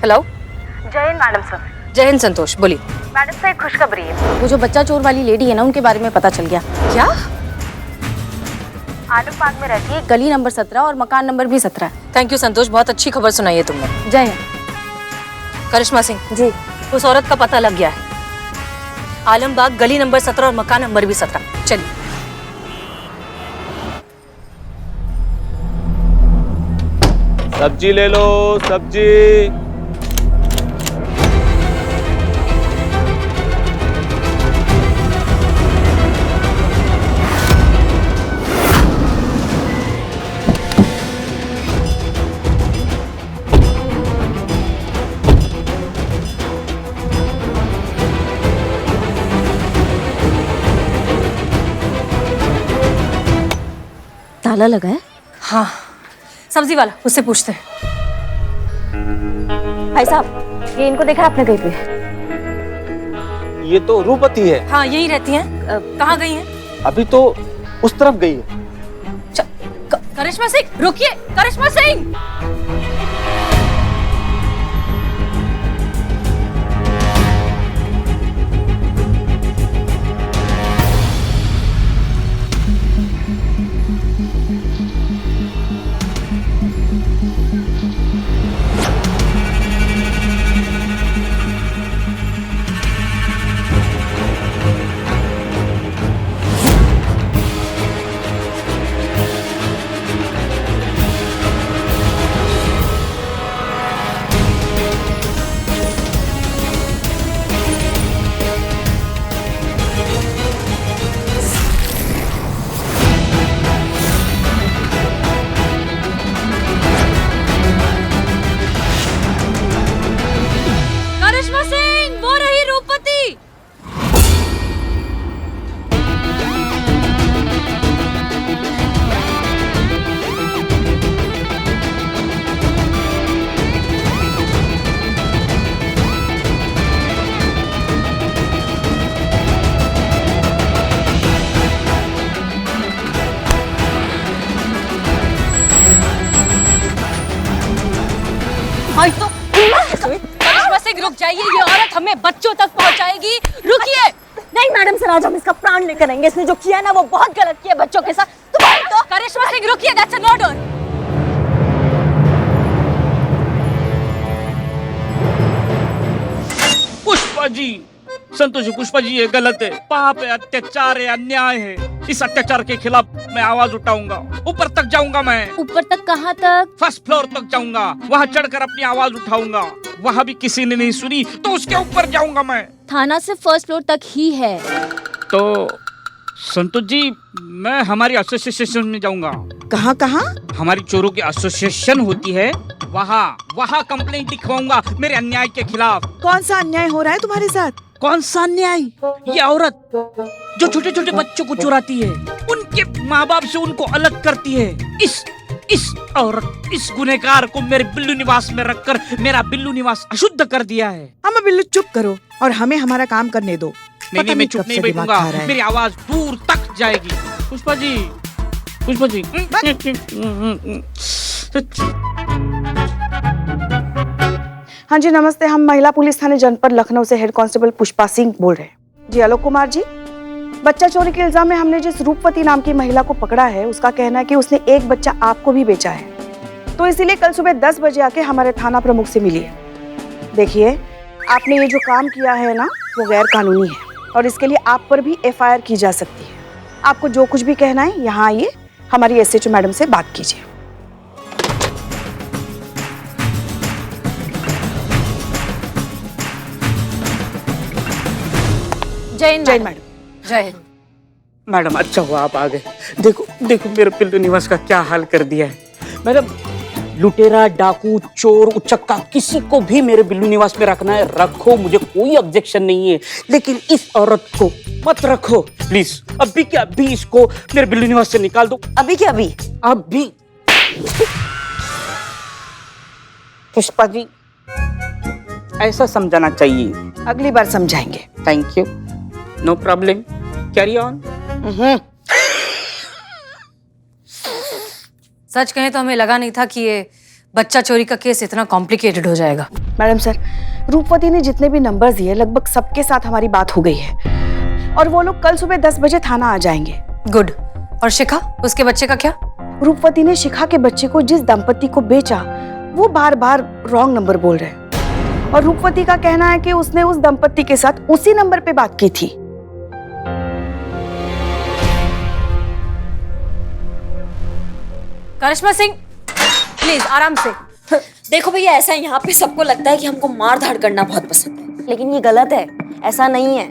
Hello. जय Hind madam sir. जय हिंद संतोष, बोलिए। मैडम से एक खुशखबरी है। वो जो बच्चा चोर वाली लेडी है ना, उनके बारे में पता चल गया। क्या? आलम बाग में रहती है, गली नंबर 17 और मकान नंबर भी 17 है। थैंक यू संतोष, बहुत अच्छी खबर सुनाई है तुमने। जय हिंद। करिश्मा सिंह जी। उस औरत का पता लग गया है। आलमबाग गली नंबर 17 और मकान नंबर भी 17। चलिए। सब्जी ले लो, सब्जी। ताला लगा है? हाँ, सब्जी वाला, उससे पूछते हैं। भाई साहब, ये इनको देखा आपने कहीं पे? ये तो रूपती है। हाँ, यही रहती हैं। कहाँ गई हैं? अभी तो उस तरफ गई है। करिश्मा सिंह, रुकिए। करिश्मा सिंह! करिश्मा सिंह, रुक जाइए। ये औरत हमें बच्चों तक पहुंचाएगी। रुकिए। नहीं मैडम सर, आज हम इसका प्राण लेकर आएंगे। इसने जो किया ना, वो बहुत गलत किया बच्चों के साथ। तुम्हारी तो करिश्मा सिंह, रुकिए। That's an order. Pushpa ji, Santosh ji, Pushpa ji ये गलत है। पाप है, अत्याचार है, अन्याय है। इस अत्याचार के खिलाफ मैं आवाज उठाऊंगा। ऊपर तक जाऊंगा मैं। ऊपर तक? कहाँ तक? फर्स्ट फ्लोर तक जाऊंगा। वहाँ चढ़कर अपनी आवाज उठाऊंगा। वहाँ भी किसी ने नहीं सुनी तो उसके ऊपर जाऊंगा मैं। थाना से फर्स्ट फ्लोर तक ही है। तो संतोष जी, मैं हमारी एसोसिएशन में जाऊंगा। कहाँ कहाँ? हमारी चोरों की एसोसिएशन होती है, वहाँ कंप्लेंट लिखवाऊंगा मेरे अन्याय के खिलाफ। कौन सा अन्याय हो रहा है तुम्हारे साथ? कौन सा अन्याय? ये औरत जो छोटे छोटे बच्चों को चुराती है, उनके माँ बाप से उनको अलग करती है। इस औरत, इस गुनहगार को मेरे बिल्लू निवास में रखकर मेरा बिल्लू निवास अशुद्ध कर दिया है। अम्मा बिल्लू चुप करो और हमें हमारा काम करने दो। नहीं, मैं चुप नहीं बैठूंगा। मेरी आवाज दूर तक जाएगी। पुष्पा जी, पुष्पा जी। हाँ जी, नमस्ते। हम महिला पुलिस थाने जनपद लखनऊ से हेड कांस्टेबल पुष्पा सिंह बोल रहे हैं। जी आलोक कुमार जी, बच्चा चोरी के इल्जाम में हमने जिस रूपवती नाम की महिला को पकड़ा है, उसका कहना है कि उसने एक बच्चा आपको भी बेचा है। तो इसीलिए कल सुबह 10 बजे आके हमारे थाना प्रमुख से मिली है। देखिए, आपने ये जो काम किया है ना, वो गैर कानूनी है और इसके लिए आप पर भी FIR की जा सकती है। आपको जो कुछ भी कहना है, यहाँ आइए, हमारी SHO मैडम से बात कीजिए। जय हिंद मैडम। जय हिंद। मैडम, अच्छा हुआ आप आ गए। देखो देखो, मेरे बिल्लू निवास का क्या हाल कर दिया है। मैडम, लुटेरा, डाकू, चोर, उचक्का, किसी को भी मेरे बिल्लू निवास में रखना है, रखो, मुझे कोई ऑब्जेक्शन नहीं है। लेकिन इस औरत को मत रखो प्लीज। अभी क्या अभी इसको मेरे बिल्लू निवास से निकाल दो। अभी क्या अभी? अभी। पुष्पा जी, ऐसा समझाना चाहिए। अगली बार समझाएंगे। Thank you, no problem, carry on. सच कहें तो हमें लगा नहीं था कि ये बच्चा चोरी का केस इतना कॉम्प्लिकेटेड हो जाएगा। मैडम सर, रूपवती ने जितने भी नंबर्स दिए लगभग सबके साथ हमारी बात हो गई है और वो लोग कल सुबह 10 बजे थाना आ जाएंगे। गुड। और शिखा, उसके बच्चे का क्या? रूपवती ने शिखा के बच्चे को जिस दंपति को बेचा वो बार बार रॉन्ग नंबर बोल रहे हैं और रूपवती का कहना है कि उसने उस दंपति के साथ उसी नंबर पे बात की थी। करिश्मा सिंह, प्लीज आराम से। देखो भैया, ऐसा यहाँ पे सबको लगता है कि हमको मार धाड़ करना बहुत पसंद है, लेकिन ये गलत है, ऐसा नहीं है।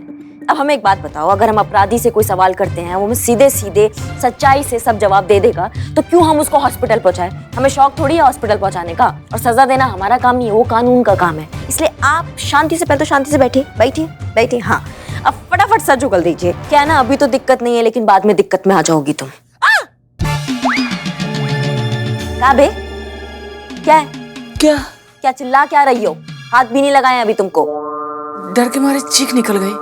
अब हमें एक बात बताओ, अगर हम अपराधी से कोई सवाल करते हैं, वो हमें सीधे सीधे सच्चाई से सब जवाब दे देगा, तो क्यों हम उसको हॉस्पिटल पहुंचाएं? हमें शौक थोड़ी है हॉस्पिटल पहुंचाने का, और सजा देना हमारा काम नहीं है, वो कानून का काम है। इसलिए आप शांति से, पहले तो शांति से बैठिए। हाँ, अब फटाफट सर उगल दीजिए। क्या है ना, अभी तो दिक्कत नहीं है, लेकिन बाद में दिक्कत में आ जाओगी तुम। क्या बे, क्या है? क्या चिल्ला क्या रही हो? हाथ भी नहीं लगाए अभी तुमको। डर के मारे चीख निकल गई।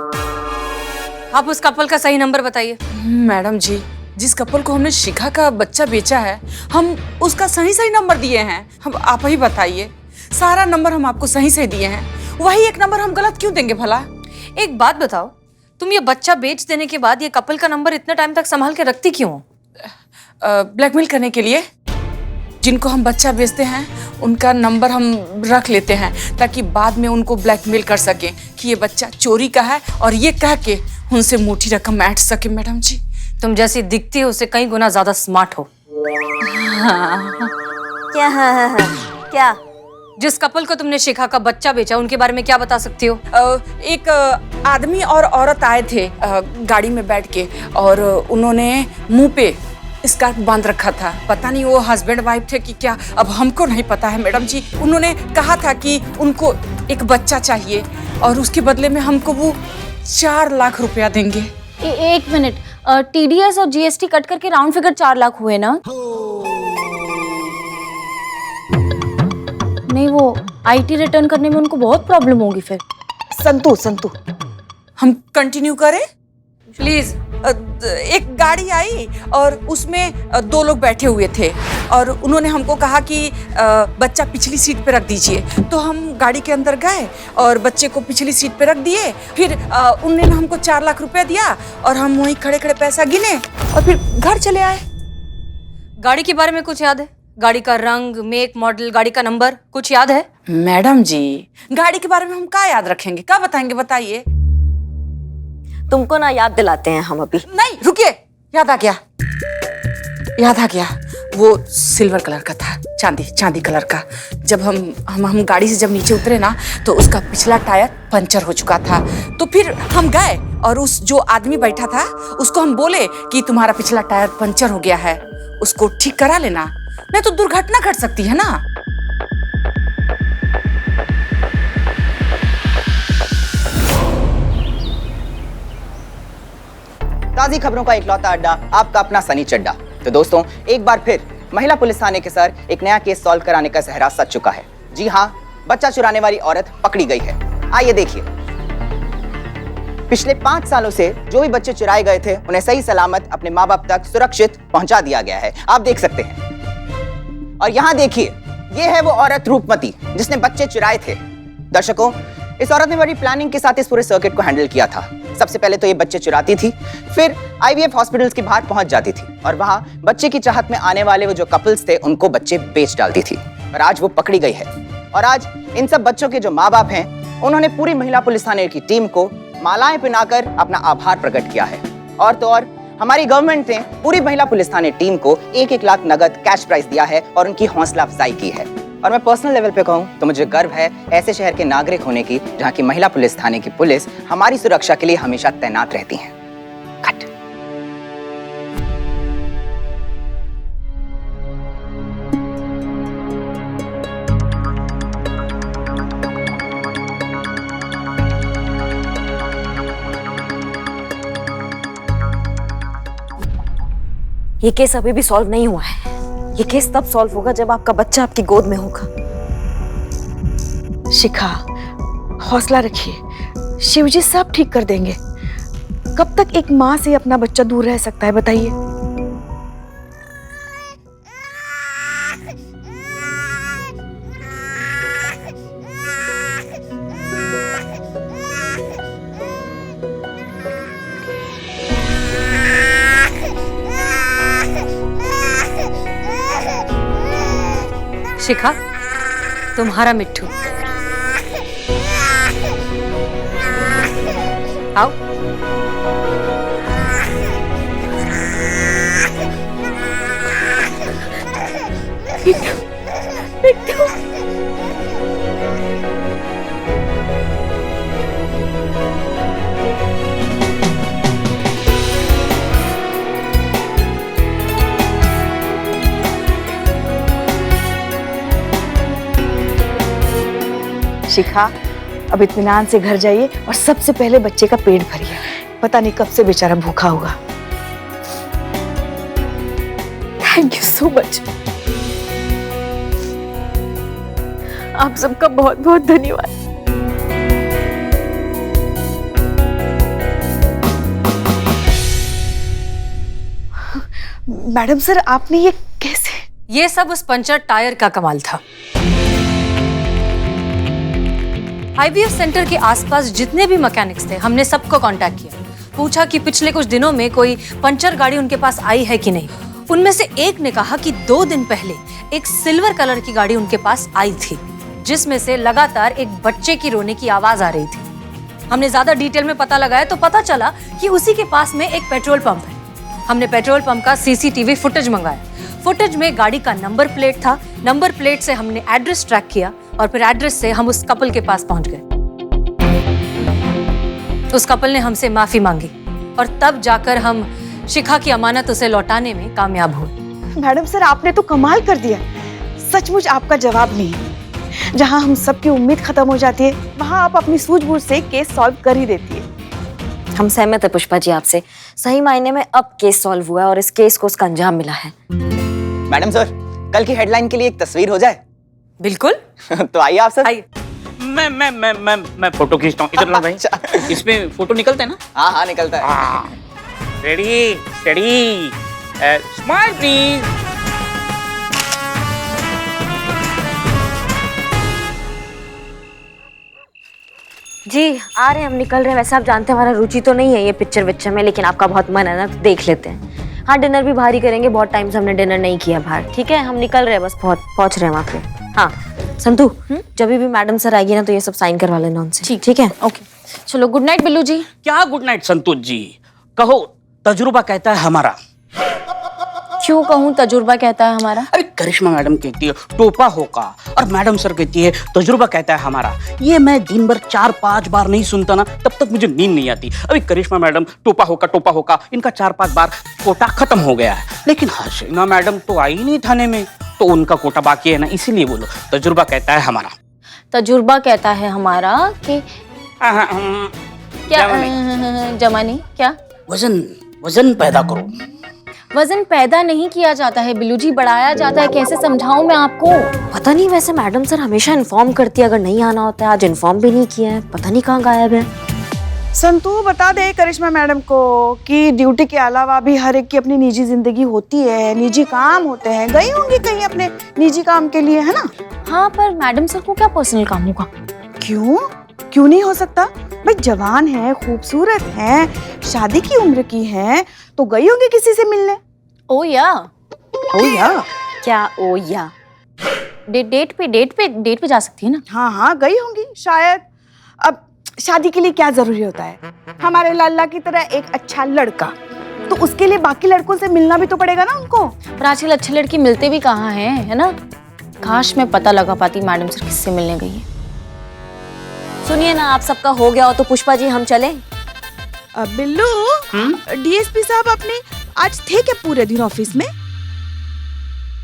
आप उस कपल का सही नंबर बताइए। मैडम जी, जिस कपल को हमने शिखा का बच्चा बेचा है, हम उसका सही नंबर दिए हैं। हम आप ही बताइए, सारा नंबर हम आपको सही दिए हैं, वही एक नंबर हम गलत क्यों देंगे भला? एक बात बताओ, तुम ये बच्चा बेच देने के बाद ये कपल का नंबर इतने टाइम तक संभाल के रखती क्यों? ब्लैकमेल करने के लिए। जिनको हम बच्चा बेचते हैं उनका नंबर हम रख लेते हैं ताकि बाद में उनको ब्लैकमेल कर सकें कि ये बच्चा चोरी का है, और ये कह के उनसे मोटी रकम ऐंठ सके। मैडम जी, तुम जैसी दिखती हो उससे कई गुना ज्यादा स्मार्ट हो। क्या? हाँ, क्या? जिस कपल को तुमने शिखा का बच्चा बेचा, उनके बारे में क्या बता सकती हो? एक आदमी और औरत आए थे गाड़ी में बैठ के, और उन्होंने मुंह पे स्कार्फ बांध रखा था। पता नहीं वो हस्बैंड वाइफ थे कि क्या, अब हमको नहीं पता है मैडम जी। उन्होंने कहा था कि उनको एक बच्चा चाहिए और उसके बदले में हमको वो 4 लाख रुपया देंगे। एक मिनट, TDS और GST कट करके राउंड फिगर 4 लाख हुए ना? नहीं, वो IT रिटर्न करने में उनको बहुत प्रॉब्लम होगी फिर। संतु हम कंटिन्यू करें? प्लीज। एक गाड़ी आई और उसमें 2 लोग बैठे हुए थे और उन्होंने हमको कहा कि बच्चा पिछली सीट पे रख दीजिए। तो हम गाड़ी के अंदर गए और बच्चे को पिछली सीट पे रख दिए। फिर उन्होंने हमको 4 लाख रुपया दिया और हम वहीं खड़े खड़े पैसा गिने और फिर घर चले आए। गाड़ी के बारे में कुछ याद है? गाड़ी का रंग, मेक, मॉडल, गाड़ी का नंबर कुछ याद है? मैडम जी, गाड़ी के बारे में हम क्या याद रखेंगे, क्या बताएंगे बताइए? तुमको ना याद दिलाते हैं हम अभी। नहीं, रुकिए, याद आ गया। वो सिल्वर कलर का था, चांदी कलर का। जब हम गाड़ी से जब नीचे उतरे ना, तो उसका पिछला टायर पंचर हो चुका था। तो फिर हम गए और उस जो आदमी बैठा था उसको हम बोले कि तुम्हारा पिछला टायर पंचर हो गया है, उसको ठीक करा लेना, नहीं तो दुर्घटना घट सकती है ना। ताज़ी खबरों का इकलौता अड्डा, आपका अपना सनी चड्डा। तो दोस्तों, एक बार फिर महिला पुलिस थाने के सर एक नया केस सॉल्व कराने का सहरा सच चुका है। जी हाँ, बच्चा चुराने वाली औरत पकड़ी गई है। आइए देखिए। पिछले 5 सालों से जो भी बच्चे चुराए गए थे उन्हें सही सलामत अपने माँ बाप तक सुरक्षित पहुंचा दिया गया है। आप देख सकते हैं। और यहाँ देखिए, ये है वो औरत रूपमती जिसने बच्चे चुराए थे। दर्शकों, इस औरत ने बड़ी प्लानिंग के साथ इस पूरे सर्किट को हैंडल किया था। सबसे पहले तो ये बच्चे चुराती थी, फिर IVF हॉस्पिटल्स के बाहर पहुंच जाती थी और वहां बच्चे की चाहत में आने वाले वो जो कपल्स थे उनको बच्चे बेच डालती थी। और आज वो पकड़ी गई है। और आज इन सब बच्चों के जो माँ बाप हैं, उन्होंने पूरी महिला पुलिस थाने की टीम को मालाएं पहनाकर अपना आभार प्रकट किया है। और तो और हमारी गवर्नमेंट ने पूरी महिला पुलिस थाने टीम को 1-1 लाख नगद कैश प्राइज दिया है और उनकी हौसला अफजाई की है। और मैं पर्सनल लेवल पे कहूँ तो मुझे गर्व है ऐसे शहर के नागरिक होने की जहाँ की महिला पुलिस थाने की पुलिस हमारी सुरक्षा के लिए हमेशा तैनात रहती हैं। कट। ये केस अभी भी सॉल्व नहीं हुआ है। ये केस तब सॉल्व होगा जब आपका बच्चा आपकी गोद में होगा। शिखा, हौसला रखिए, शिवजी सब ठीक कर देंगे। कब तक एक माँ से अपना बच्चा दूर रह सकता है बताइए? शिखा, तुम्हारा मिट्ठू। आओ। शिखा, अब इत्मीनान से घर जाइए और सबसे पहले बच्चे का पेट भरिए। पता नहीं कब से बेचारा भूखा होगा। Thank you so much. आप सबका बहुत बहुत धन्यवाद। मैडम सर, आपने ये कैसे? ये सब उस पंचर टायर का कमाल था। आईवीएफ सेंटर के आसपास जितने भी मैकेनिक्स थे, हमने सबको कांटेक्ट किया, पूछा कि पिछले कुछ दिनों में कोई पंचर गाड़ी उनके पास आई है कि नहीं। उनमें से एक ने कहा कि 2 दिन पहले एक सिल्वर कलर की गाड़ी उनके पास आई थी, जिसमें से लगातार एक बच्चे की रोने की आवाज आ रही थी। हमने ज्यादा डिटेल में पता लगाया तो पता चला कि उसी के पास में एक पेट्रोल पंप है। हमने पेट्रोल पंप का सीसीटीवी फुटेज मंगाया। फुटेज में गाड़ी का नंबर प्लेट था। नंबर प्लेट से हमने एड्रेस ट्रैक किया और फिर एड्रेस से हम उस कपल के पास पहुंच गए। उस कपल ने हमसे माफी मांगी और तब जाकर हम शिखा की अमानत उसे लौटाने में कामयाब हुए। मैडम सर, आपने तो कमाल कर दिया। सचमुच आपका जवाब नहीं है। जहां हम सबकी उम्मीद खत्म हो जाती है, वहां आप अपनी सूझबूझ से केस सॉल्व कर ही देती है। हम सहमत है पुष्पा जी आपसे। सही मायने में अब केस सॉल्व हुआ है और इस केस को उसका अंजाम मिला है। मैडम सर, कल की हेडलाइन के लिए एक तस्वीर हो जाए? बिल्कुल। तो आइए आप सर। आइए। मैं फोटो खींचता हूँ। इधर ला भाई। इसमें फोटो निकलते हैं ना? हाँ हाँ, निकलता है। Ready steady smile please. जी आ रहे हैं, हम निकल रहे हैं। वैसे आप जानते हैं हमारा रुचि तो नहीं है ये पिक्चर विक्चर में, लेकिन आपका बहुत मन है ना, तो देख लेते हैं। हाँ, डिनर भी बाहर ही करेंगे। बहुत टाइम से हमने डिनर नहीं किया बाहर। ठीक है, हम निकल रहे हैं, बस पहुंच रहे हैं वहाँ पे। हाँ संतू, जब भी मैडम सर आएगी ना तो ये सब साइन करवा लेना उनसे। ठीक है, ओके। चलो, गुड नाइट बिल्लू जी। क्या गुड नाइट संतोष जी? कहो, तजुर्बा कहता है हमारा। क्यों कहूँ तजुर्बा कहता है हमारा? अरे करिश्मा मैडम कहती है टोपा होगा और मैडम सर कहती है तजुर्बा कहता है हमारा। ये मैं दिन भर 4-5 बार नहीं सुनता ना, तब तक मुझे नींद नहीं आती। अभी करिश्मा मैडम टोपा होगा इनका 4-5 बार कोटा खत्म हो गया है, लेकिन हसीना मैडम तो आई नहीं थाने में, तो उनका कोटा बाकी है ना, इसीलिए बोलो तजुर्बा कहता है हमारा। तजुर्बा कहता है हमारा कि क्या? जमानी क्या? वजन पैदा करो। वजन पैदा नहीं किया जाता है बिल्लू जी, बढ़ाया जाता है। कैसे समझाऊं मैं आपको? पता नहीं, वैसे मैडम सर हमेशा इन्फॉर्म करती है अगर नहीं आना होता है। आज इन्फॉर्म भी नहीं किया है, पता नहीं कहाँ गायब है। संतू, बता दे करिश्मा मैडम को कि ड्यूटी के अलावा भी हर एक की अपनी निजी जिंदगी होती है, निजी काम होते हैं। गई होंगी कहीं अपने निजी काम के लिए, है ना? हाँ, पर मैडम सर को क्या पर्सनल काम होगा? क्यों नहीं हो सकता? भाई जवान है, खूबसूरत है, शादी की उम्र की है, तो गई होंगी किसी से मिलने। ओ या क्या ओ या? डेट पे जा सकती है ना? हाँ, गई होंगी शायद। अब शादी के लिए क्या जरूरी होता है? हमारे लाला की तरह एक अच्छा लड़का, तो उसके लिए बाकी लड़कों से मिलना भी तो पड़ेगा ना उनको। पर आजकल अच्छे लड़के मिलते भी कहाँ हैं, है ना? काश मैं पता लगा पाती मैडम सर किससे मिलने गई है। सुनिए ना, आप सबका हो गया हो तो पुष्पा जी हम चलें? बिल्लू, डीएसपी साहब अपने आज थे क्या पूरे दिन ऑफिस में?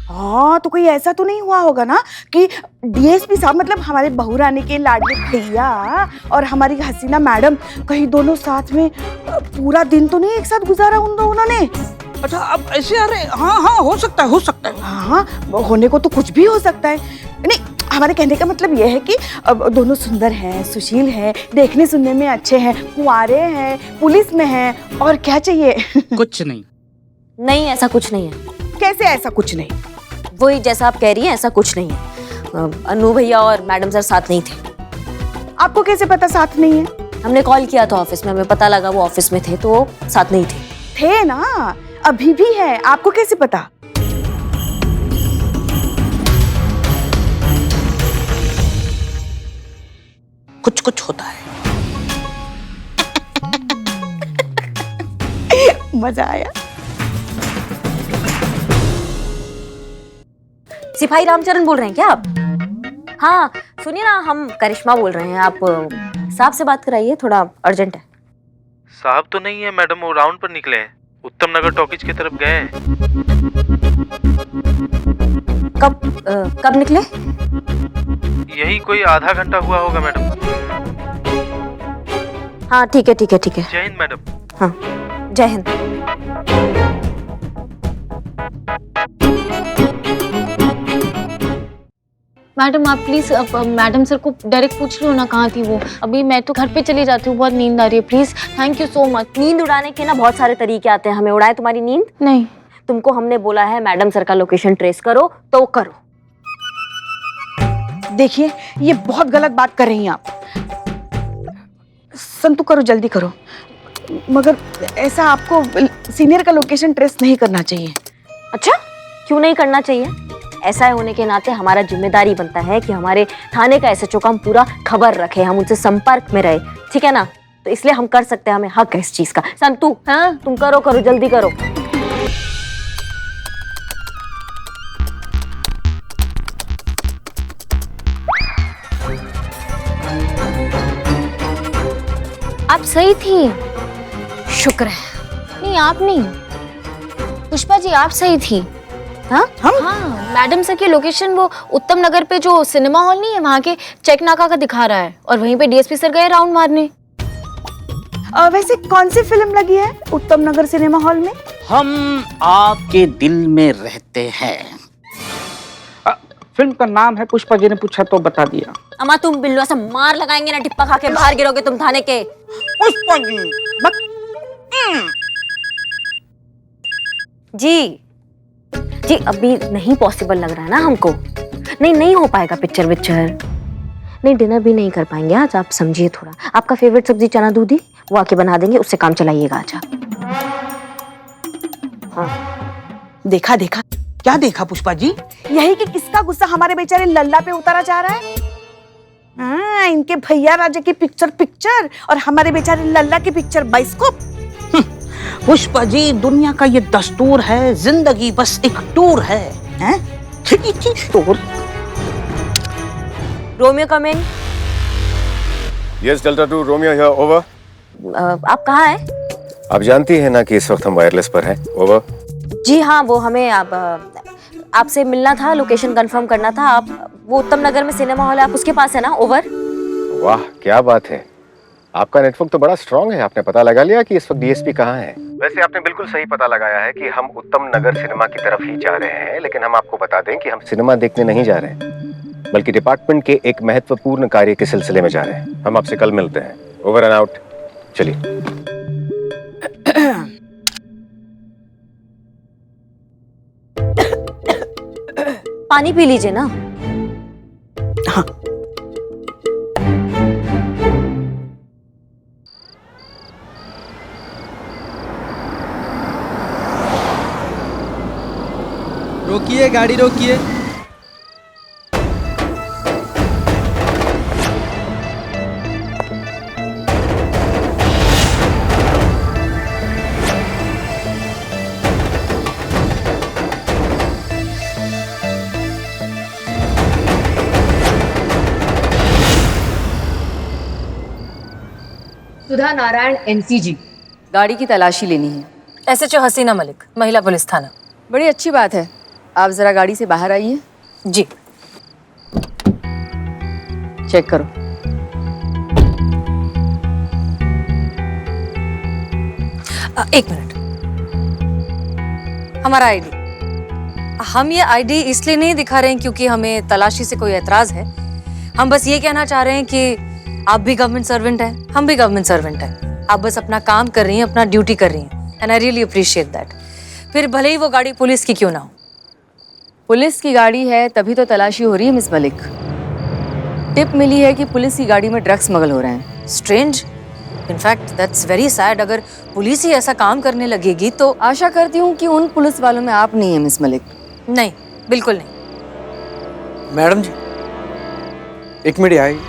हाँ, तो कोई ऐसा तो नहीं हुआ होगा ना कि डीएसपी साहब मतलब हमारे बहू रानी के लाडले भैया और हमारी हसीना मैडम कहीं दोनों साथ में पूरा दिन तो नहीं एक साथ गुजारा उन दोनों ने? अच्छा, अब ऐसे आ रहे? हाँ, हो सकता है। हाँ, होने को तो कुछ भी हो सकता है। नहीं, हमारे कहने का मतलब यह है कि अब दोनों सुंदर हैं, सुशील हैं, देखने सुनने में अच्छे हैं, कुंवारे हैं, पुलिस में हैं, और क्या चाहिए? कुछ नहीं, ऐसा कुछ नहीं है। कैसे ऐसा कुछ नहीं? वही जैसा आप कह रही हैं, ऐसा कुछ नहीं है। अनु भैया और मैडम सर साथ नहीं थे। आपको कैसे पता साथ नहीं है? हमने कॉल किया था ऑफिस में, हमें पता लगा वो ऑफिस में थे, तो वो साथ नहीं थे ना, अभी भी है। आपको कैसे पता? कुछ कुछ होता है। मजा आया। सिपाही रामचरण बोल रहे हैं क्या आप? हाँ सुनिए ना, हम करिश्मा बोल रहे हैं। आप साहब से बात कराइए, थोड़ा अर्जेंट है। साहब तो नहीं है मैडम, वो राउंड पर निकले हैं, उत्तम नगर टॉकीज की तरफ गए हैं। कब निकले? यही कोई आधा घंटा हुआ होगा मैडम। हाँ ठीक है ठीक है ठीक है। जय हिंद मैडम। हाँ जय हिंद। मैडम आप प्लीज मैडम सर को डायरेक्ट पूछ लो ना कहाँ थी वो। अभी मैं तो घर पे चली जाती हूँ, बहुत नींद आ रही है। Please, thank you so much. नींद उड़ाने के ना बहुत सारे तरीके आते हैं, हमें उड़ाए तुम्हारी नींद? नहीं, तुमको हमने बोला है मैडम सर का लोकेशन ट्रेस करो तो करो। देखिए ये बहुत गलत बात कर रही हैं आप। संतु करो, जल्दी करो। मगर ऐसा आपको सीनियर का लोकेशन ट्रेस नहीं करना चाहिए। अच्छा क्यों नहीं करना चाहिए? ऐसा होने के नाते हमारा जिम्मेदारी बनता है कि हमारे थाने का एसएचओ का हम पूरा खबर रखें, हम उनसे संपर्क में रहे, ठीक है ना? तो इसलिए हम कर सकते हैं, हमें हक है इस चीज का। संतु हाँ तुम करो करो, जल्दी करो। आप सही थी। शुक्र है। नहीं आप नहीं, पुष्पा जी आप सही थी। हाँ हाँ, मैडम सर की लोकेशन वो उत्तम नगर पे जो सिनेमा हॉल नहीं है वहाँ के चेक नाका का दिखा रहा है, और वहीं पे डीएसपी सर गए राउंड मारने। वैसे कौन सी फिल्म लगी है उत्तम नगर सिनेमा हॉल में? हम आपके दिल में रहते हैं। फिल्म का नाम है, पुष्पा जी ने पूछा तो बता दिया। अम्मा तुम बिल्लुआ से मार लगाएंगे ना, टिप्पा खा के बाहर गिरोगे तुम थाने के। पुष्पा जी जी जी अभी नहीं पॉसिबल लग रहा है ना हमको। नहीं हो पाएगा पिक्चर विक्चर। नहीं डिनर भी नहीं कर पाएंगे आज, आप समझिए थोड़ा। आपका फेवरेट सब्जी चना दूधी वो आके बना देंगे, उससे काम चलाइएगा आज आप। हाँ देखा देखा, क्या देखा पुष्पा जी? यही कि किसका गुस्सा हमारे बेचारे लल्ला पे उतारा जा रहा है। हाँ, इनके भैया राजा की पिक्चर और हमारे बेचारे लल्ला की पिक्चर बाइस्कोप। पुष्पा जी दुनिया का ये दस्तूर है, जिंदगी बस एक टूर है, हैं? Tour. Romeo come in. Yes delta 2 Romeo here, over. आप कहाँ हैं? आप जानती हैं ना कि इस वक्त हम वायरलेस पर हैं, ओवर। जी हाँ, वो हमें आपसे मिलना था, लोकेशन कंफर्म करना था। आप वो उत्तम नगर में सिनेमा हॉल है, आप उसके पास है ना, ओवर। वाह क्या बात है, आपका नेटवर्क तो बड़ा स्ट्रांग है। आपने पता लगा लिया कि इस वक्त डीएसपी कहाँ है। वैसे आपने बिल्कुल सही पता लगाया है कि हम उत्तम नगर सिनेमा की तरफ ही जा रहे हैं, लेकिन हम आपको बता दें कि हम सिनेमा देखने नहीं जा रहे हैं, बल्कि डिपार्टमेंट के एक महत्वपूर्ण कार्य के सिलसिले में जा रहे हैं। हम आपसे कल मिलते हैं, ओवर एंड आउट। चलिए। पानी पी लीजिए ना। हाँ रोकिए, गाड़ी रोकिए। सुधा नारायण एनसीजी, गाड़ी की तलाशी लेनी है। एसएचओ हसीना मलिक, महिला पुलिस थाना। बड़ी अच्छी बात है, आप जरा गाड़ी से बाहर आइए। जी चेक करो। एक मिनट, हमारा आईडी। हम ये आईडी इसलिए नहीं दिखा रहे हैं क्योंकि हमें तलाशी से कोई एतराज है। हम बस ये कहना चाह रहे हैं कि आप भी गवर्नमेंट सर्वेंट हैं, हम भी गवर्नमेंट सर्वेंट हैं। आप बस अपना काम कर रही हैं, अपना ड्यूटी कर रही हैं, and I really appreciate that. फिर भले ही वो गाड़ी पुलिस की क्यों ना हो। पुलिस की गाड़ी है तभी तो तलाशी हो रही है मिस मलिक। टिप मिली है कि पुलिस की गाड़ी में ड्रग्स स्मगल हो रहे हैं। Strange, in fact that's very sad. अगर पुलिस ही ऐसा काम करने लगेगी तो आशा करती हूँ कि उन पुलिस वालों में आप नहीं है मिस मलिक। नहीं, बिल्कुल नहीं। मैडम जी एक मिनट आइए।